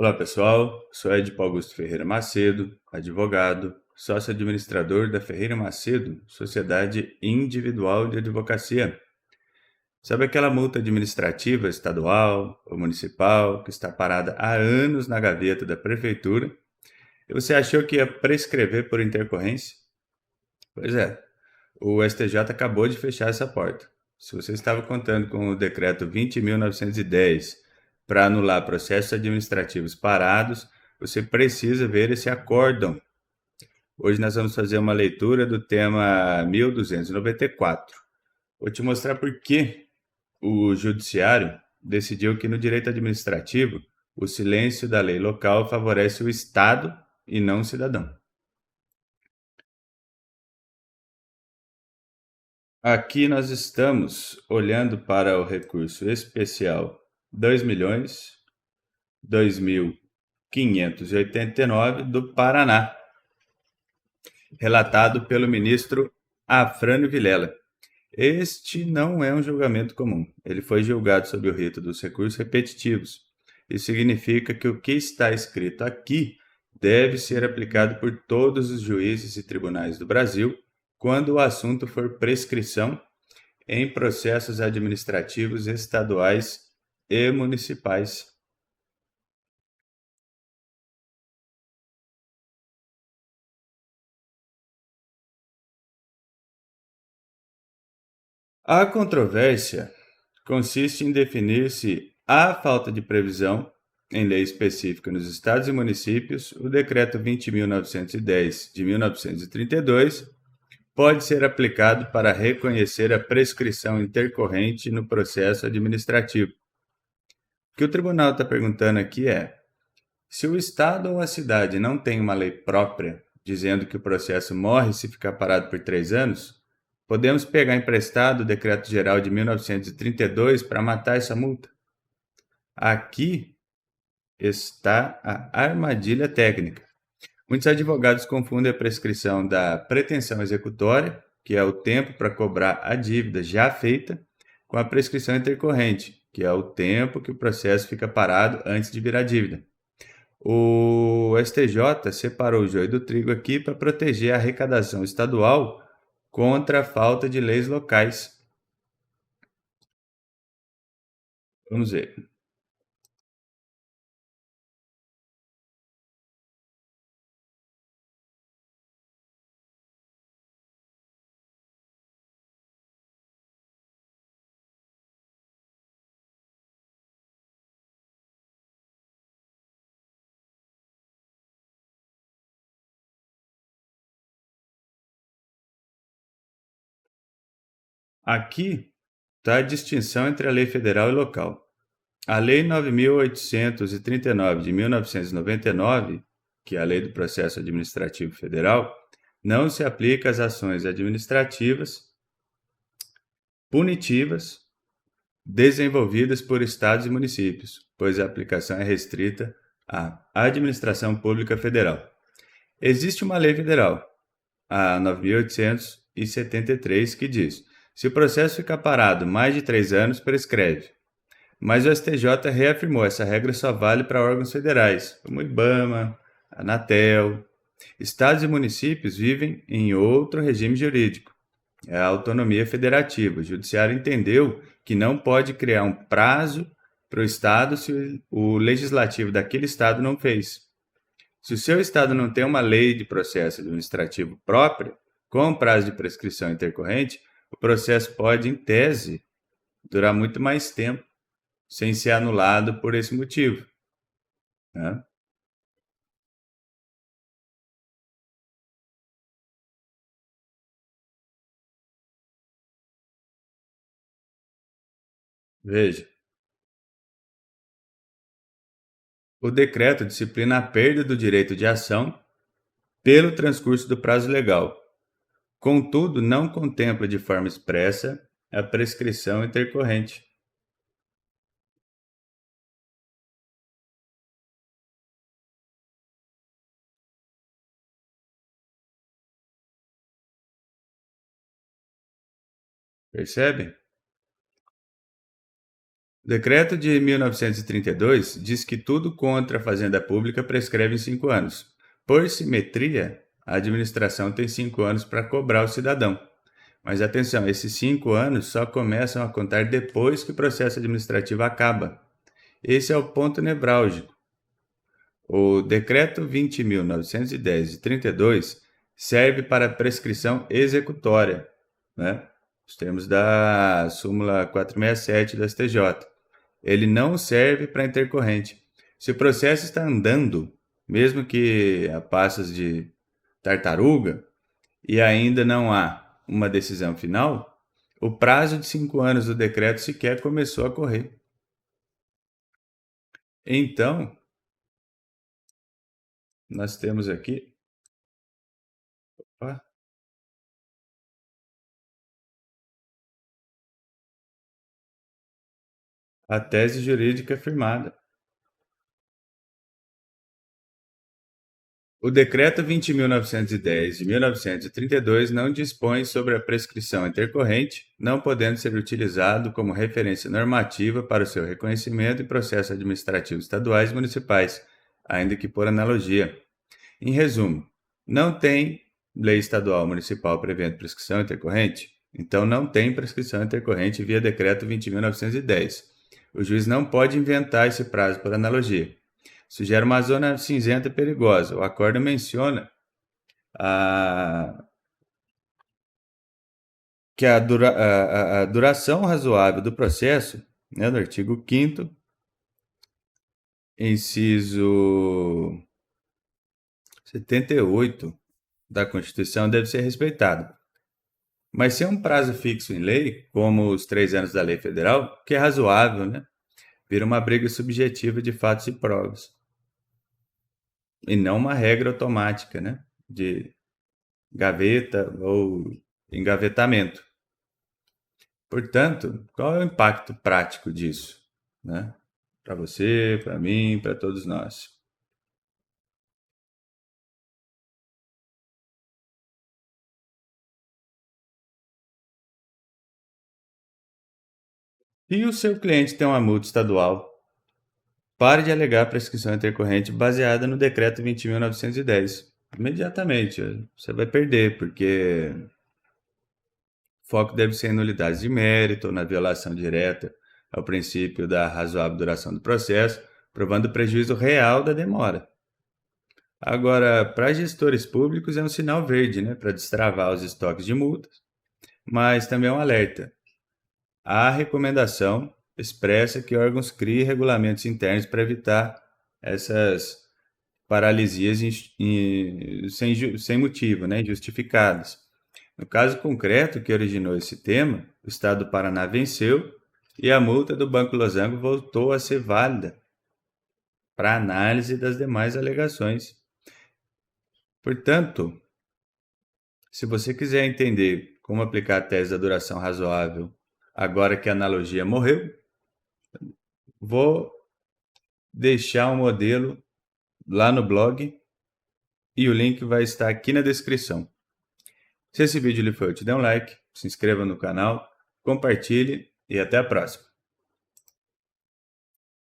Olá pessoal, sou Ed Augusto Ferreira Macedo, advogado, sócio administrador da Ferreira Macedo, Sociedade Individual de Advocacia. Sabe aquela multa administrativa estadual ou municipal que está parada há anos na gaveta da prefeitura e você achou que ia prescrever por intercorrência? Pois é, o STJ acabou de fechar essa porta. Se você estava contando com o decreto 20.910 para anular processos administrativos parados, você precisa ver esse acórdão. Hoje nós vamos fazer uma leitura do tema 1294. Vou te mostrar por que o judiciário decidiu que no direito administrativo o silêncio da lei local favorece o Estado e não o cidadão. Aqui nós estamos olhando para o recurso especial 2.002.589 do Paraná, relatado pelo ministro Afrânio Vilela. Este não é um julgamento comum. Ele foi julgado sob o rito dos recursos repetitivos. Isso significa que o que está escrito aqui deve ser aplicado por todos os juízes e tribunais do Brasil quando o assunto for prescrição em processos administrativos estaduais e municipais. A controvérsia consiste em definir se há falta de previsão em lei específica nos estados e municípios. O decreto 20.910 de 1932 pode ser aplicado para reconhecer a prescrição intercorrente no processo administrativo. O que o tribunal está perguntando aqui é: se o estado ou a cidade não tem uma lei própria dizendo que o processo morre se ficar parado por 3 anos, podemos pegar emprestado o Decreto-Geral de 1932 para matar essa multa? Aqui está a armadilha técnica. Muitos advogados confundem a prescrição da pretensão executória, que é o tempo para cobrar a dívida já feita, com a prescrição intercorrente, que é o tempo que o processo fica parado antes de virar dívida. O STJ separou o joio do trigo aqui para proteger a arrecadação estadual contra a falta de leis locais. Vamos ver. Aqui está a distinção entre a lei federal e local. A Lei 9.839 de 1999, que é a Lei do Processo Administrativo Federal, não se aplica às ações administrativas punitivas desenvolvidas por estados e municípios, pois a aplicação é restrita à administração pública federal. Existe uma lei federal, a 9.873, que diz: se o processo ficar parado mais de 3 anos, prescreve. Mas o STJ reafirmou essa regra só vale para órgãos federais, como o IBAMA, a Anatel. Estados e municípios vivem em outro regime jurídico, é a autonomia federativa. O judiciário entendeu que não pode criar um prazo para o Estado se o legislativo daquele Estado não fez. Se o seu Estado não tem uma lei de processo administrativo própria, com prazo de prescrição intercorrente, o processo pode, em tese, durar muito mais tempo sem ser anulado por esse motivo, né? Veja, o decreto disciplina a perda do direito de ação pelo transcurso do prazo legal. Contudo, não contempla de forma expressa a prescrição intercorrente. Percebe? O decreto de 1932 diz que tudo contra a fazenda pública prescreve em 5 anos. Por simetria, a administração tem 5 anos para cobrar o cidadão. Mas atenção, esses 5 anos só começam a contar depois que o processo administrativo acaba. Esse é o ponto nevrálgico. O Decreto 20.910 de 32 serve para prescrição executória, né? Os termos da súmula 467 do STJ. Ele não serve para intercorrente. Se o processo está andando, mesmo que a passos de tartaruga, e ainda não há uma decisão final, o prazo de 5 anos do decreto sequer começou a correr. Então, nós temos aqui opa, a tese jurídica firmada. O Decreto 20.910 de 1932 não dispõe sobre a prescrição intercorrente, não podendo ser utilizado como referência normativa para o seu reconhecimento em processos administrativos estaduais e municipais, ainda que por analogia. Em resumo, não tem lei estadual ou municipal prevendo prescrição intercorrente? Então não tem prescrição intercorrente via Decreto 20.910. O juiz não pode inventar esse prazo por analogia. Isso gera uma zona cinzenta e perigosa. O acórdão menciona que a duração razoável do processo, né, no artigo 5º, inciso 78 da Constituição, deve ser respeitada. Mas se é um prazo fixo em lei, como os 3 anos da lei federal, que é razoável, né? Vira uma briga subjetiva de fatos e provas. E não uma regra automática, né? De gaveta ou engavetamento. Portanto, qual é o impacto prático disso, né? Para você, para mim, para todos nós. E o seu cliente tem uma multa estadual, pare de alegar prescrição intercorrente baseada no Decreto 20.910. Imediatamente, você vai perder, porque o foco deve ser em nulidades de mérito ou na violação direta ao princípio da razoável duração do processo, provando o prejuízo real da demora. Agora, para gestores públicos é um sinal verde, né, para destravar os estoques de multas, mas também é um alerta. Há recomendação expressa que órgãos criem regulamentos internos para evitar essas paralisias sem motivo, né, injustificadas. No caso concreto que originou esse tema, o Estado do Paraná venceu e a multa do Banco Losango voltou a ser válida para análise das demais alegações. Portanto, se você quiser entender como aplicar a tese da duração razoável agora que a analogia morreu, vou deixar um modelo lá no blog e o link vai estar aqui na descrição. Se esse vídeo lhe foi útil, dê um like, se inscreva no canal, compartilhe e até a próxima.